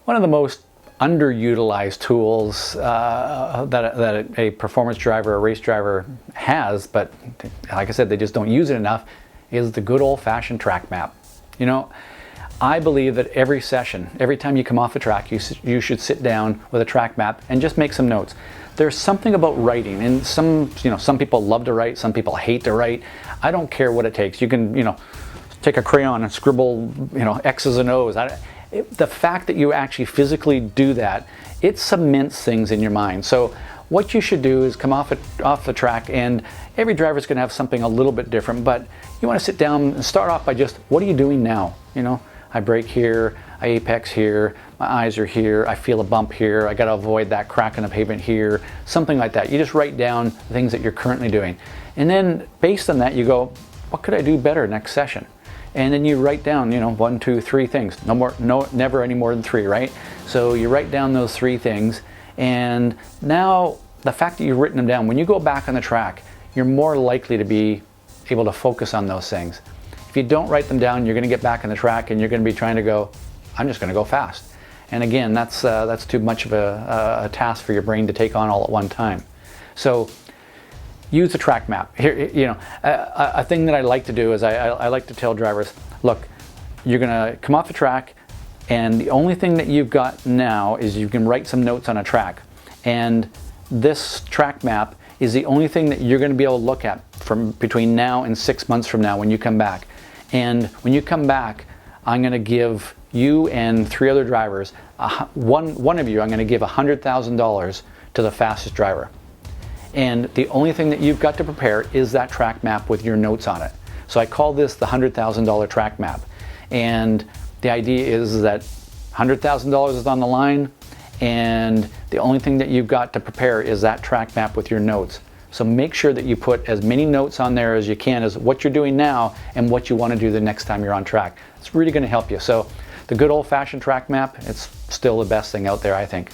One of the most underutilized tools that a performance driver, a race driver has, but like I said, they just don't use it enough, is the good old-fashioned track map. You know, I believe that every session, every time you come off the track, you should sit down with a track map and just make some notes. There's something about writing, and some people love to write, some people hate to write. I don't care what it takes. You can, take a crayon and scribble, X's and O's. The fact that you actually physically do that, it cements things in your mind. So what you should do is come off the track, and every driver's going to have something a little bit different, but you want to sit down and start off by just, what are you doing now? I brake here, I apex here, my eyes are here, I feel a bump here, I got to avoid that crack in the pavement here, something like that. You just write down things that you're currently doing. And then based on that, you go, what could I do better next session? And then you write down, 1, 2, 3 things. Never any more than 3, right? So you write down those 3 things, and now the fact that you've written them down, when you go back on the track, you're more likely to be able to focus on those things. If you don't write them down, you're going to get back on the track and you're going to be trying to go, I'm just going to go fast. And again, that's too much of a task for your brain to take on all at one time. So use the track map. Here, a thing that I like to do is I like to tell drivers, look, you're going to come off the track, and the only thing that you've got now is you can write some notes on a track. And this track map is the only thing that you're going to be able to look at from between now and 6 months from now when you come back. And when you come back, I'm going to give you and 3 other drivers, one of you, I'm going to give $100,000 to the fastest driver. And the only thing that you've got to prepare is that track map with your notes on it. So I call this the $100,000 track map. And the idea is that $100,000 is on the line, and the only thing that you've got to prepare is that track map with your notes. So make sure that you put as many notes on there as you can as what you're doing now and what you want to do the next time you're on track. It's really going to help you. So the good old-fashioned track map, it's still the best thing out there, I think.